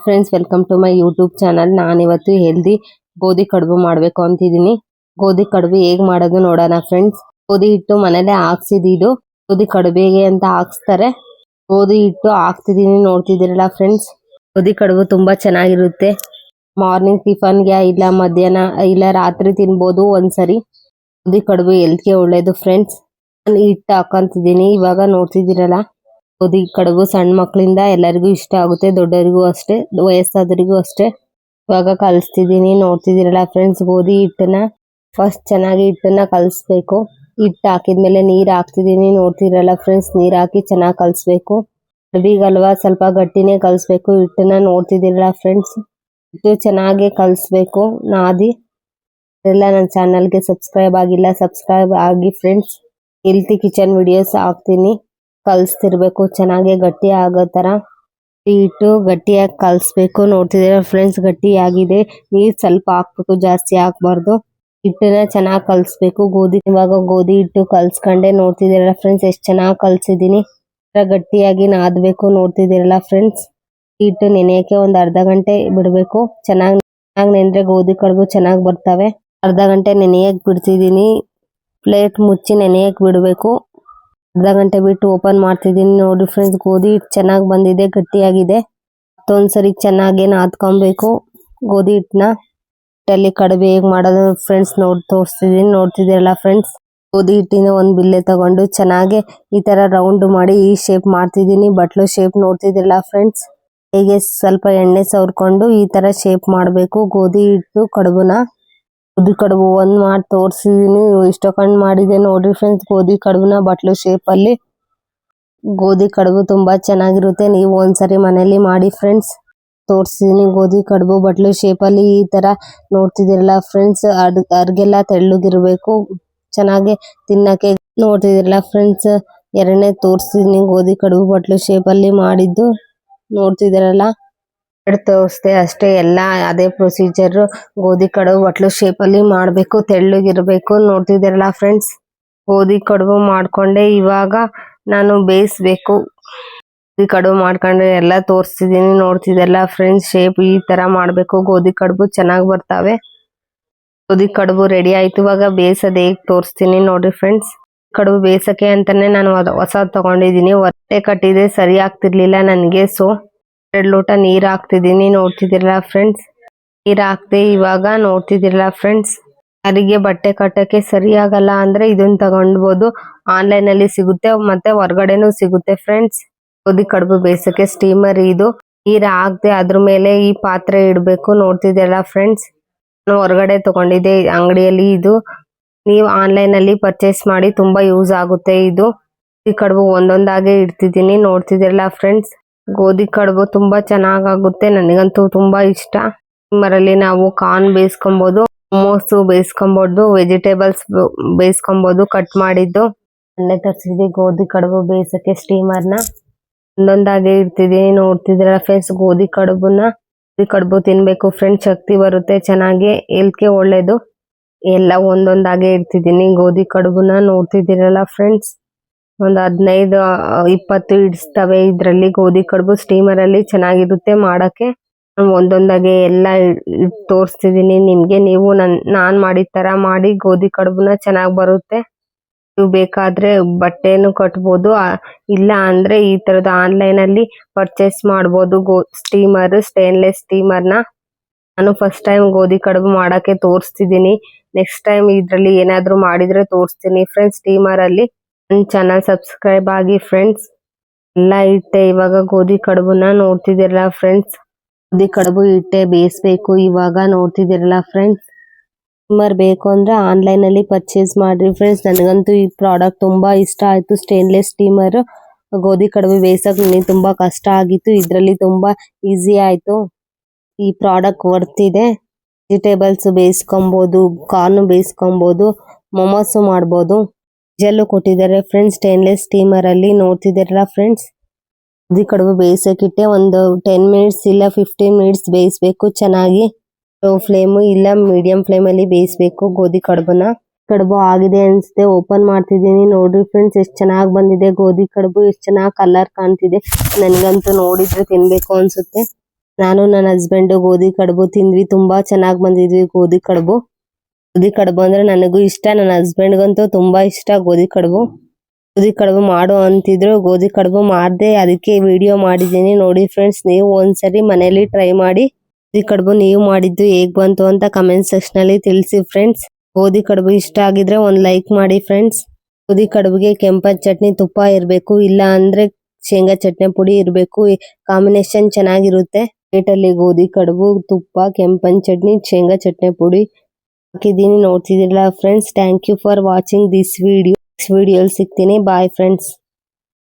Friends, welcome to my YouTube channel. ನಾನಿವತ್ತು healthy ಗೋಧಿ ಕಡುಬು ಮಾಡಬೇಕು ಅಂತಿದ್ದೀನಿ. ಗೋಧಿ ಕಡುಬು ಹೇಗೆ ಮಾಡೋದು ನೋಡೋಣ ಫ್ರೆಂಡ್ಸ್. ಗೋಧಿ ಹಿಟ್ಟು ಮನೇಲೆ ಹಾಕ್ಸಿದ್ದು, ಗೋಧಿ ಕಡುಬಿಗೆ ಅಂತ ಹಾಕ್ಸ್ತಾರೆ. ಗೋಧಿ ಹಿಟ್ಟು ಹಾಕ್ತಿದ್ದೀನಿ, ನೋಡ್ತಿದ್ದೀರಲ್ಲ ಫ್ರೆಂಡ್ಸ್. ಗೋಧಿ ಕಡುಬು ತುಂಬಾ ಚೆನ್ನಾಗಿರುತ್ತೆ. ಮಾರ್ನಿಂಗ್ ಟಿಫನ್ಗೆ ಇಲ್ಲ ಮಧ್ಯಾಹ್ನ ಇಲ್ಲ ರಾತ್ರಿ ತಿನ್ಬೋದು ಒಂದ್ಸರಿ. ಗೋಧಿ ಕಡುಬು ಹೆಲ್ತ್ಗೆ ಒಳ್ಳೇದು ಫ್ರೆಂಡ್ಸ್. ನಾನು ಹಿಟ್ಟು ಹಾಕೊಂತಿದ್ದೀನಿ ಇವಾಗ, ನೋಡ್ತಿದ್ದೀರಲ್ಲ. ಗೋಧಿ ಕಡುಬು ಸಣ್ಣ ಮಕ್ಕಳಿಂದ ಎಲ್ಲರಿಗೂ ಇಷ್ಟ ಆಗುತ್ತೆ, ದೊಡ್ಡವರಿಗೂ ಅಷ್ಟೇ, ವಯಸ್ಸಾದವರಿಗೂ ಅಷ್ಟೇ. ಇವಾಗ ಕಲಿಸ್ತಿದ್ದೀನಿ, ನೋಡ್ತಿದ್ದೀರಲ್ಲ ಫ್ರೆಂಡ್ಸ್. ಗೋಧಿ ಹಿಟ್ಟನ್ನ ಫಸ್ಟ್ ಚೆನ್ನಾಗಿ ಹಿಟ್ಟನ್ನ ಕಲಿಸ್ಬೇಕು. ಹಿಟ್ಟು ಹಾಕಿದ್ಮೇಲೆ ನೀರು ಹಾಕ್ತಿದ್ದೀನಿ, ನೋಡ್ತಿರಲ್ಲ ಫ್ರೆಂಡ್ಸ್. ನೀರು ಹಾಕಿ ಚೆನ್ನಾಗಿ ಕಲಿಸ್ಬೇಕು. ಕಡುಬಿಗಲ್ವಾ ಸ್ವಲ್ಪ ಗಟ್ಟಿನೇ ಕಲಿಸ್ಬೇಕು ಹಿಟ್ಟನ್ನ, ನೋಡ್ತಿದ್ದೀರಲ್ಲ ಫ್ರೆಂಡ್ಸ್. ಹಿಟ್ಟು ಚೆನ್ನಾಗಿ ಕಲಿಸ್ಬೇಕು ನಾದಿ. ಎಲ್ಲ ನನ್ನ ಚಾನಲ್ಗೆ ಸಬ್ಸ್ಕ್ರೈಬ್ ಆಗಿಲ್ಲ, ಸಬ್ಸ್ಕ್ರೈಬ್ ಆಗಿ ಫ್ರೆಂಡ್ಸ್. ಹೆಲ್ತಿ ಕಿಚನ್ ವಿಡಿಯೋಸ್ ಹಾಕ್ತೀನಿ. ಕಲಿಸ್ತಿರ್ಬೇಕು ಚೆನ್ನಾಗಿ ಗಟ್ಟಿ ಆಗೋ ಥರ. ಹಿಟ್ಟು ಗಟ್ಟಿಯಾಗಿ ಕಲಿಸ್ಬೇಕು, ನೋಡ್ತಿದ್ದೀರ ಫ್ರೆಂಡ್ಸ್. ಗಟ್ಟಿಯಾಗಿದೆ, ನೀರು ಸ್ವಲ್ಪ ಹಾಕ್ಬೇಕು, ಜಾಸ್ತಿ ಹಾಕ್ಬಾರ್ದು. ಹಿಟ್ಟನ್ನ ಚೆನ್ನಾಗಿ ಕಲಿಸ್ಬೇಕು. ಇವಾಗ ಗೋಧಿ ಹಿಟ್ಟು ಕಲಿಸ್ಕೊಂಡೆ, ನೋಡ್ತಿದ್ದೀರಲ್ಲ ಫ್ರೆಂಡ್ಸ್. ಎಷ್ಟು ಚೆನ್ನಾಗಿ ಕಲಿಸಿದ್ದೀನಿ. ಗಟ್ಟಿಯಾಗಿ ನಾದಬೇಕು, ನೋಡ್ತಿದ್ದೀರಲ್ಲ ಫ್ರೆಂಡ್ಸ್. ಹಿಟ್ಟು ನೆನೆಯೋಕ್ಕೆ ಒಂದು ಅರ್ಧ ಗಂಟೆ ಬಿಡಬೇಕು. ಚೆನ್ನಾಗಿ ನೆಂದ್ರೆ ಗೋಧಿ ಕಡುಬು ಚೆನ್ನಾಗಿ ಬರ್ತವೆ. ಅರ್ಧ ಗಂಟೆ ನೆನೆಯಕ್ಕೆ ಬಿಡ್ತಿದ್ದೀನಿ. ಪ್ಲೇಟ್ ಮುಚ್ಚಿ ನೆನೆಯಕ್ಕೆ ಬಿಡಬೇಕು. ಅರ್ಧ ಗಂಟೆ ಬಿಟ್ಟು ಓಪನ್ ಮಾಡ್ತಿದ್ದೀನಿ, ನೋಡಿ ಫ್ರೆಂಡ್ಸ್. ಗೋಧಿ ಹಿಟ್ಟು ಚೆನ್ನಾಗಿ ಬಂದಿದೆ, ಗಟ್ಟಿಯಾಗಿದೆ. ಮತ್ತೊಂದ್ಸರಿ ಚೆನ್ನಾಗಿ ನಾದ್ಕೊಬೇಕು ಗೋಧಿ ಹಿಟ್ಟನ್ನ. ಹಿಟ್ಟಲ್ಲಿ ಕಡುಬು ಹೇಗೆ ಮಾಡೋದು ಫ್ರೆಂಡ್ಸ್ ತೋರಿಸ್ತಿದ್ದೀನಿ, ನೋಡ್ತಿದ್ದೀರಲ್ಲ ಫ್ರೆಂಡ್ಸ್. ಗೋಧಿ ಹಿಟ್ಟಿನ ಒಂದು ಬಿಲ್ಲೆ ತಗೊಂಡು ಚೆನ್ನಾಗಿ ಈ ತರ ರೌಂಡ್ ಮಾಡಿ ಈ ಶೇಪ್ ಮಾಡ್ತಿದ್ದೀನಿ, ಬಟ್ಲು ಶೇಪ್. ನೋಡ್ತಿದ್ದೀರಲ್ಲ ಫ್ರೆಂಡ್ಸ್. ಹೇಗೆ ಸ್ವಲ್ಪ ಎಣ್ಣೆ ಸವರ್ಕೊಂಡು ಈ ತರ ಶೇಪ್ ಮಾಡಬೇಕು ಗೋಧಿ ಹಿಟ್ಟು ಕಡುಬುನ. ಗೋಧಿ ಕಡುಬು ಒಂದು ಮಾಡಿ ತೋರಿಸಿದೀನಿ, ಇಷ್ಟೊಂದು ಮಾಡಿದೆ ನೋಡ್ರಿ ಫ್ರೆಂಡ್ಸ್. ಗೋಧಿ ಕಡುಬುನ ಬಟ್ಲು ಶೇಪ್ ಅಲ್ಲಿ. ಗೋಧಿ ಕಡುಬು ತುಂಬಾ ಚೆನ್ನಾಗಿರುತ್ತೆ, ನೀವು ಒಂದ್ಸರಿ ಮನೇಲಿ ಮಾಡಿ ಫ್ರೆಂಡ್ಸ್. ತೋರಿಸಿದೀನಿ ಗೋಧಿ ಕಡುಬು ಬಟ್ಲು ಶೇಪ್ ಅಲ್ಲಿ ಈ ತರ, ನೋಡ್ತಿದ್ದೀರಲ್ಲ ಫ್ರೆಂಡ್ಸ್. ಅರ್ಗೆಲ್ಲ ತೆಳ್ಳಗಿರ್ಬೇಕು, ಚೆನ್ನಾಗಿ ತಿನ್ನಕ್ಕೆ. ನೋಡ್ತಿದ್ದೀರಲ್ಲ ಫ್ರೆಂಡ್ಸ್, ಎರಡನೇ ತೋರಿಸ್ತಿದೀನಿ ಗೋಧಿ ಕಡುಬು ಬಟ್ಲು ಶೇಪ್ ಅಲ್ಲಿ ಮಾಡಿದ್ದು, ನೋಡ್ತಿದ್ದೀರಲ್ಲ. ತೋರಿಸ್ದೆ ಅಷ್ಟೇ, ಎಲ್ಲ ಅದೇ ಪ್ರೊಸೀಜರ್. ಗೋಧಿ ಕಡುಬು ಬಟ್ಲು ಶೇಪ್ ಅಲ್ಲಿ ಮಾಡಬೇಕು, ತೆಳ್ಳಗಿರ್ಬೇಕು. ನೋಡ್ತಿದ್ದೀರಲ್ಲ ಫ್ರೆಂಡ್ಸ್. ಗೋಧಿ ಕಡುಬು ಮಾಡ್ಕೊಂಡೆ, ಇವಾಗ ನಾನು ಬೇಯಿಸ್ಬೇಕು. ಗೋಧಿ ಕಡುಬು ಮಾಡ್ಕೊಂಡೆ ಎಲ್ಲ ತೋರಿಸ್ತಿದ್ದೀನಿ, ನೋಡ್ತಿದ್ದೆಲ್ಲ ಫ್ರೆಂಡ್ಸ್. ಶೇಪ್ ಈ ತರ ಮಾಡಬೇಕು, ಗೋಧಿ ಕಡುಬು ಚೆನ್ನಾಗಿ ಬರ್ತವೆ. ಗೋಧಿ ಕಡುಬು ರೆಡಿ ಆಯ್ತು. ಇವಾಗ ಬೇಯಿಸೋದು ಹೇಗೆ ತೋರಿಸ್ತೀನಿ ನೋಡ್ರಿ ಫ್ರೆಂಡ್ಸ್. ಕಡುಬು ಬೇಯಿಸಕ್ಕೆ ಅಂತಾನೆ ನಾನು ಹೊಸದು ತಗೊಂಡಿದ್ದೀನಿ. ಹೊಟ್ಟೆ ಕಟ್ಟಿದೆ, ಸರಿ ಆಗ್ತಿರ್ಲಿಲ್ಲ ನನಗೆ. ಸೊ 2 ಲೋಟ ನೀರು ಹಾಕ್ತಿದ್ದೀನಿ, ನೋಡ್ತಿದ್ದೀರಲ್ಲ ಫ್ರೆಂಡ್ಸ್. ನೀರು ಹಾಕ್ದೆ ಇವಾಗ, ನೋಡ್ತಿದ್ದೀರಲ್ಲ ಫ್ರೆಂಡ್ಸ್. ಯಾರಿಗೆ ಬಟ್ಟೆ ಕಟ್ಟಕ್ಕೆ ಸರಿ ಆಗಲ್ಲ ಅಂದ್ರೆ ಇದನ್ನ ತಗೊಂಡ್ಬೋದು. ಆನ್ಲೈನ್ ಅಲ್ಲಿ ಸಿಗುತ್ತೆ, ಮತ್ತೆ ಹೊರಗಡೆನೂ ಸಿಗುತ್ತೆ ಫ್ರೆಂಡ್ಸ್. ಗೋಧಿ ಕಡುಬು ಬೇಯಿಸಕ್ಕೆ ಸ್ಟೀಮರ್ ಇದು. ನೀರು ಹಾಕ್ದೆ ಅದ್ರ ಮೇಲೆ ಈ ಪಾತ್ರೆ ಇಡಬೇಕು, ನೋಡ್ತಿದ್ದೀರಲ್ಲ ಫ್ರೆಂಡ್ಸ್. ನಾನು ಹೊರಗಡೆ ತಗೊಂಡಿದ್ದೆ ಅಂಗಡಿಯಲ್ಲಿ ಇದು. ನೀವು ಆನ್ಲೈನ್ ಅಲ್ಲಿ ಪರ್ಚೇಸ್ ಮಾಡಿ, ತುಂಬಾ ಯೂಸ್ ಆಗುತ್ತೆ ಇದು. ಗೋಧಿ ಕಡುಬು ಒಂದೊಂದಾಗೆ ಇಡ್ತಿದ್ದೀನಿ, ನೋಡ್ತಿದ್ದೀರಲ್ಲ ಫ್ರೆಂಡ್ಸ್. ಗೋಧಿ ಕಡುಬು ತುಂಬಾ ಚೆನ್ನಾಗಾಗುತ್ತೆ, ನನಗಂತೂ ತುಂಬಾ ಇಷ್ಟ. ಸ್ಟೀಮರಲ್ಲಿ ನಾವು ಕಾರ್ನ್ ಬೇಯಿಸ್ಕೊಬಹುದು, ಮೋಮೋಸ್ ಬೇಯಿಸ್ಕೊಬಹುದು, ವೆಜಿಟೇಬಲ್ಸ್ ಬೇಯಿಸ್ಕೊಬಹುದು ಕಟ್ ಮಾಡಿದ್ದು. ಅಲ್ಲೇ ತರಿಸಿದ್ವಿ ಗೋಧಿ ಕಡುಬು ಬೇಯಿಸಕ್ಕೆ ಸ್ಟೀಮರ್ನ. ಒಂದೊಂದಾಗೆ ಇಡ್ತಿದ್ದೀನಿ, ನೋಡ್ತಿದ್ದೀರಲ್ಲ ಫ್ರೆಂಡ್ಸ್. ಗೋಧಿ ಕಡುಬು ತಿನ್ಬೇಕು ಫ್ರೆಂಡ್ಸ್, ಶಕ್ತಿ ಬರುತ್ತೆ ಚೆನ್ನಾಗಿ, ಹೆಲ್ತ್ಗೆ ಒಳ್ಳೇದು. ಎಲ್ಲ ಒಂದೊಂದಾಗೆ ಇಡ್ತಿದ್ದೀನಿ ಗೋಧಿ ಕಡುಬುನ, ನೋಡ್ತಿದ್ದೀರಲ್ಲ ಫ್ರೆಂಡ್ಸ್. ಒಂದು 15-20 ಇಡಿಸ್ತವೆ ಇದ್ರಲ್ಲಿ ಗೋಧಿ ಕಡುಬು. ಸ್ಟೀಮರ್ ಅಲ್ಲಿ ಚೆನ್ನಾಗಿರುತ್ತೆ ಮಾಡಕ್ಕೆ. ಒಂದೊಂದಾಗೆ ಎಲ್ಲ ತೋರಿಸ್ತಿದ್ದೀನಿ ನಿಮ್ಗೆ. ನೀವು ನಾನ್ ಮಾಡಿದ ತರ ಮಾಡಿ ಗೋಧಿ ಕಡುಬುನ, ಚೆನ್ನಾಗಿ ಬರುತ್ತೆ. ನೀವು ಬೇಕಾದ್ರೆ ಬಟ್ಟೆನು ಕಟ್ಬೋದು, ಇಲ್ಲ ಅಂದ್ರೆ ಈ ತರದ ಆನ್ಲೈನ್ ಅಲ್ಲಿ ಪರ್ಚೇಸ್ ಮಾಡ್ಬೋದು. ಸ್ಟೇನ್ಲೆಸ್ ಸ್ಟೀಮರ್ನ. ನಾನು ಫಸ್ಟ್ ಟೈಮ್ ಗೋಧಿ ಕಡುಬು ಮಾಡಕ್ಕೆ ತೋರಿಸ್ತಿದ್ದೀನಿ. ನೆಕ್ಸ್ಟ್ ಟೈಮ್ ಇದ್ರಲ್ಲಿ ಏನಾದ್ರು ಮಾಡಿದ್ರೆ ತೋರಿಸ್ತೀನಿ ಫ್ರೆಂಡ್ಸ್, ಸ್ಟೀಮರ್ ಅಲ್ಲಿ. ನನ್ನ ಚಾನಲ್ ಸಬ್ಸ್ಕ್ರೈಬ್ ಆಗಿ ಫ್ರೆಂಡ್ಸ್. ಎಲ್ಲ ಇಟ್ಟೆ ಇವಾಗ ಗೋಧಿ ಕಡುಬುನ, ನೋಡ್ತಿದ್ದೀರಲ್ಲ ಫ್ರೆಂಡ್ಸ್. ಗೋಧಿ ಕಡುಬು ಇಟ್ಟೆ ಬೇಯಿಸ್ಬೇಕು ಇವಾಗ, ನೋಡ್ತಿದ್ದೀರಲ್ಲ ಫ್ರೆಂಡ್ಸ್. ಸ್ಟೀಮರ್ ಬೇಕು ಅಂದ್ರೆ ಆನ್ಲೈನ್ ಅಲ್ಲಿ ಪರ್ಚೇಸ್ ಮಾಡ್ರಿ ಫ್ರೆಂಡ್ಸ್. ನನಗಂತೂ ಈ ಪ್ರಾಡಕ್ಟ್ ತುಂಬಾ ಇಷ್ಟ ಆಯ್ತು, ಸ್ಟೇನ್ಲೆಸ್ ಸ್ಟೀಮರ್. ಗೋಧಿ ಕಡುಬು ಬೇಯಿಸಕ್ ನನಗೆ ತುಂಬಾ ಕಷ್ಟ ಆಗಿತ್ತು, ಇದ್ರಲ್ಲಿ ತುಂಬಾ ಈಸಿ ಆಯ್ತು. ಈ ಪ್ರಾಡಕ್ಟ್ ವರ್ತ್ ಇದೆ. ವೆಜಿಟೇಬಲ್ಸ್ ಬೇಯಿಸ್ಕೊಬಹುದು, ಕಾರ್ನ್ ಬೇಯಿಸ್ಕೊಬಹುದು, ಮೊಮೋಸ್ ಮಾಡ್ಬೋದು. ಜೆಲ್ಲು ಕೊಟ್ಟಿದ್ದಾರೆ ಫ್ರೆಂಡ್ಸ್ ಸ್ಟೇನ್ಲೆಸ್ ಸ್ಟೀಮರ್ ಅಲ್ಲಿ, ನೋಡ್ತಿದ್ದೀರಲ್ಲ ಫ್ರೆಂಡ್ಸ್. ಗೋಧಿ ಕಡುಬು ಬೇಯಿಸಕ್ಕಿಟ್ಟೆ ಒಂದು 10 ಮಿನಿಟ್ಸ್ ಇಲ್ಲ 15 ಮಿನಿಟ್ಸ್ ಬೇಯಿಸ್ಬೇಕು ಚೆನ್ನಾಗಿ. ಲೋ ಫ್ಲೇಮ್ ಇಲ್ಲ ಮೀಡಿಯಂ ಫ್ಲೇಮ್ ಅಲ್ಲಿ ಬೇಯಿಸ್ಬೇಕು ಗೋಧಿ ಕಡುಬುನ. ಕಡುಬು ಆಗಿದೆ ಅನ್ಸುತ್ತೆ, ಓಪನ್ ಮಾಡ್ತಿದ್ದೀನಿ, ನೋಡ್ರಿ ಫ್ರೆಂಡ್ಸ್. ಎಷ್ಟು ಚೆನ್ನಾಗಿ ಬಂದಿದೆ ಗೋಧಿ ಕಡುಬು, ಎಷ್ಟು ಚೆನ್ನಾಗಿ ಕಲರ್ ಕಾಣ್ತಿದೆ. ನನಗಂತೂ ನೋಡಿದ್ರೆ ತಿನ್ಬೇಕು ಅನ್ಸುತ್ತೆ. ನಾನು ನನ್ನ ಹಸ್ಬೆಂಡ್ ಗೋಧಿ ಕಡುಬು ತಿಂದ್ವಿ, ತುಂಬಾ ಚೆನ್ನಾಗಿ ಬಂದಿದ್ವಿ ಗೋಧಿ ಕಡುಬು. ಗೋಧಿ ಕಡುಬು ಅಂದ್ರೆ ನನಗೂ ಇಷ್ಟ, ನನ್ನ ಹಸ್ಬೆಂಡ್ಗಂತೂ ತುಂಬಾ ಇಷ್ಟ ಗೋಧಿ ಕಡುಬು. ಗೋಧಿ ಕಡುಬು ಮಾಡು ಅಂತಿದ್ರು, ಗೋಧಿ ಕಡುಬು ಮಾಡಿದೆ, ಅದಕ್ಕೆ ವಿಡಿಯೋ ಮಾಡಿದ್ದೀನಿ ನೋಡಿ ಫ್ರೆಂಡ್ಸ್. ನೀವು ಒಂದ್ಸರಿ ಮನೇಲಿ ಟ್ರೈ ಮಾಡಿ. ಗೋಧಿ ಕಡುಬು ನೀವು ಮಾಡಿದ್ದು ಹೇಗ್ ಬಂತು ಅಂತ ಕಮೆಂಟ್ ಸೆಕ್ಷನ್ ಅಲ್ಲಿ ತಿಳಿಸಿ ಫ್ರೆಂಡ್ಸ್. ಗೋಧಿ ಕಡುಬು ಇಷ್ಟ ಆಗಿದ್ರೆ ಒಂದು ಲೈಕ್ ಮಾಡಿ ಫ್ರೆಂಡ್ಸ್. ಗೋಧಿ ಕಡುಬಿಗೆ ಕೆಂಪನ್ ಚಟ್ನಿ ತುಪ್ಪ ಇರಬೇಕು, ಇಲ್ಲ ಅಂದ್ರೆ ಶೇಂಗಾ ಚಟ್ನಿ ಪುಡಿ ಇರಬೇಕು, ಕಾಂಬಿನೇಷನ್ ಚೆನ್ನಾಗಿರುತ್ತೆ. ಪ್ಲೇಟಲ್ಲಿ ಗೋಧಿ ಕಡುಬು, ತುಪ್ಪ, ಕೆಂಪನ್ ಚಟ್ನಿ, ಶೇಂಗಾ ಚಟ್ನಿ ಪುಡಿ ಹಾಕಿದ್ದೀನಿ, ನೋಡ್ತಿದ್ದೀರಲ್ಲ friends. Thank you for watching this video. Next ವಿಡಿಯೋಲಿ ಸಿಗ್ತೀನಿ. Bye friends.